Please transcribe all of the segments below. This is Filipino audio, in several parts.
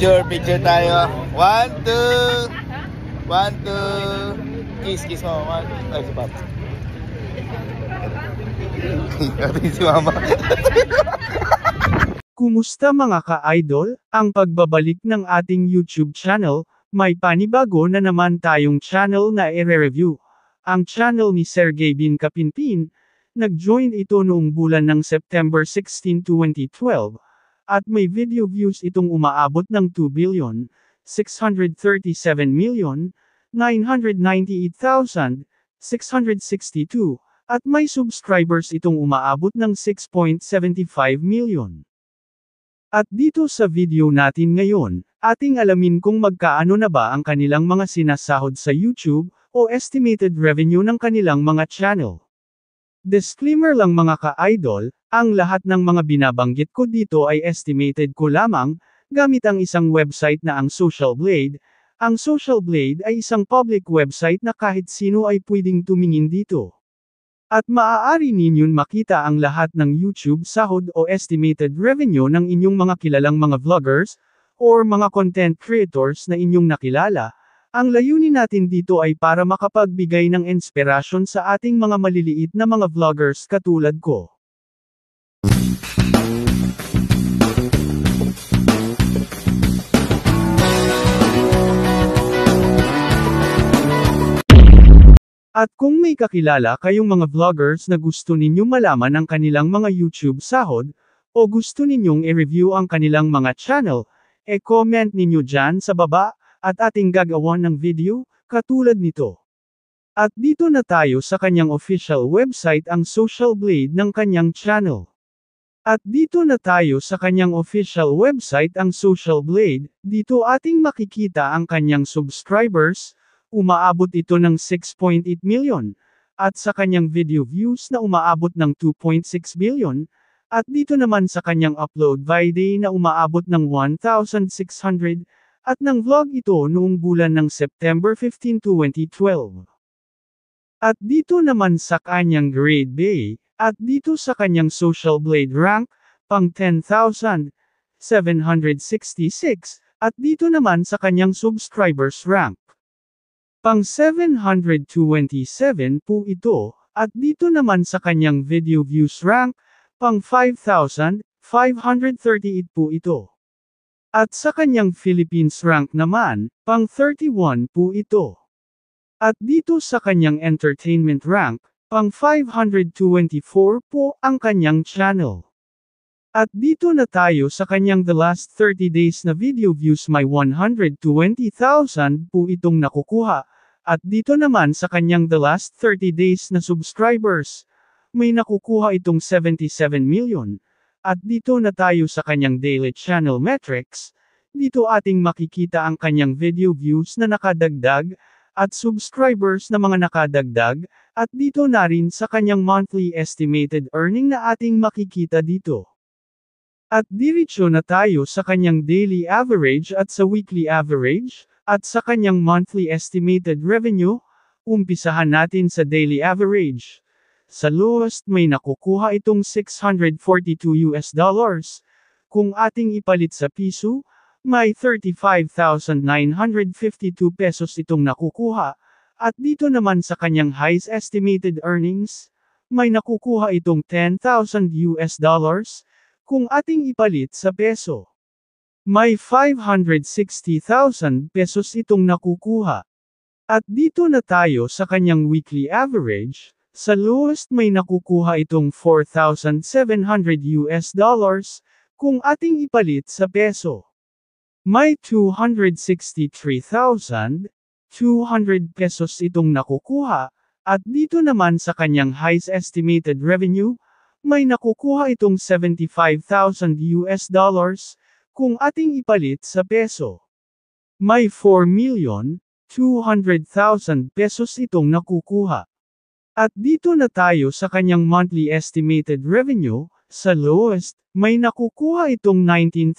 Picture tayo. 1, 2. 1, 2. Kiss mo. 1. Ay, si Pop. Si Mama. Kumusta mga ka-idol? Ang pagbabalik ng ating YouTube channel, may panibago na naman tayong channel na i-review. Ang channel ni Sergey Bin Kapinpin, nag-join ito noong bulan ng September 16, 2012, at may video views itong umaabot ng 2,637,998,662, at may subscribers itong umaabot ng 6.75 million. At dito sa video natin ngayon, ating alamin kung magkaano na ba ang kanilang mga sinasahod sa YouTube, o estimated revenue ng kanilang mga channel. Disclaimer lang mga ka-idol, ang lahat ng mga binabanggit ko dito ay estimated ko lamang, gamit ang isang website na ang Social Blade. Ang Social Blade ay isang public website na kahit sino ay pwedeng tumingin dito. At maaari ninyong makita ang lahat ng YouTube sahod o estimated revenue ng inyong mga kilalang mga vloggers, or mga content creators na inyong nakilala. Ang layunin natin dito ay para makapagbigay ng inspirasyon sa ating mga maliliit na mga vloggers katulad ko. At kung may kakilala kayong mga vloggers na gusto ninyong malaman ang kanilang mga YouTube sahod, o gusto ninyong i-review ang kanilang mga channel, comment ninyo dyan sa baba, at ating gagawan ng video, katulad nito. At dito na tayo sa kanyang official website ang Social Blade ng kanyang channel. At dito na tayo sa kanyang official website ang Social Blade, dito ating makikita ang kanyang subscribers, umaabot ito ng 6.8 million, at sa kanyang video views na umaabot ng 2.6 billion, at dito naman sa kanyang upload by day na umaabot ng 1,600, at ng vlog ito noong bulan ng September 15, 2012. At dito naman sa kanyang grade bay, at dito sa kanyang Social Blade rank, pang 10,766, at dito naman sa kanyang subscribers rank. Pang 727 po ito, at dito naman sa kanyang video views rank, pang 5,538 po ito. At sa kanyang Philippines rank naman, pang 31 po ito. At dito sa kanyang entertainment rank, pang 524 po ang kanyang channel. At dito na tayo sa kanyang the last 30 days na video views, may 120,000 po itong nakukuha. At dito naman sa kanyang the last 30 days na subscribers, may nakukuha itong 77 million. At dito na tayo sa kanyang daily channel metrics, dito ating makikita ang kanyang video views na nakadagdag, at subscribers na mga nakadagdag, at dito na rin sa kanyang monthly estimated earning na ating makikita dito. At diretso na tayo sa kanyang daily average at sa weekly average, at sa kanyang monthly estimated revenue, umpisahan natin sa daily average. Sa lowest may nakukuha itong $642. Kung ating ipalit sa piso, may 35,952 pesos itong nakukuha. At dito naman sa kanyang highest estimated earnings, may nakukuha itong $10,000. Kung ating ipalit sa peso, may 560,000 pesos itong nakukuha. At dito na tayo sa kanyang weekly average. Sa lowest may nakukuha itong $4,700. Kung ating ipalit sa peso, may 263,200 pesos itong nakukuha, at dito naman sa kanyang highest estimated revenue, may nakukuha itong $75,000. Kung ating ipalit sa peso, may 4,200,000 pesos itong nakukuha. At dito na tayo sa kanyang monthly estimated revenue, sa lowest, may nakukuha itong $19,000.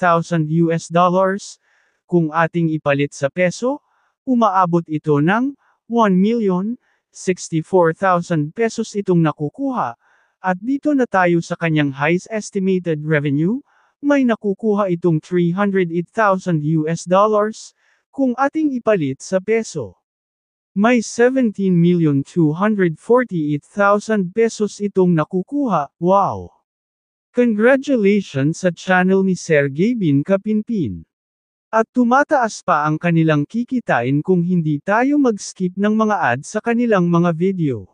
Kung ating ipalit sa peso, umaabot ito ng 1,064,000 pesos itong nakukuha. At dito na tayo sa kanyang highest estimated revenue, may nakukuha itong 308,000 US dollars, kung ating ipalit sa peso. May 17,248,000 pesos itong nakukuha, wow! Congratulations sa channel ni Sir Gavin Kapinpin. At tumataas pa ang kanilang kikitain kung hindi tayo mag-skip ng mga ads sa kanilang mga video.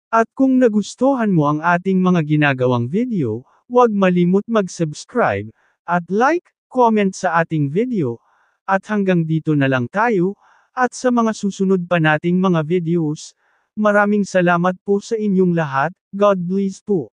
At kung nagustuhan mo ang ating mga ginagawang video, huwag malimot mag-subscribe, at like, comment sa ating video, at hanggang dito na lang tayo, at sa mga susunod pa nating mga videos, maraming salamat po sa inyong lahat, God bless po.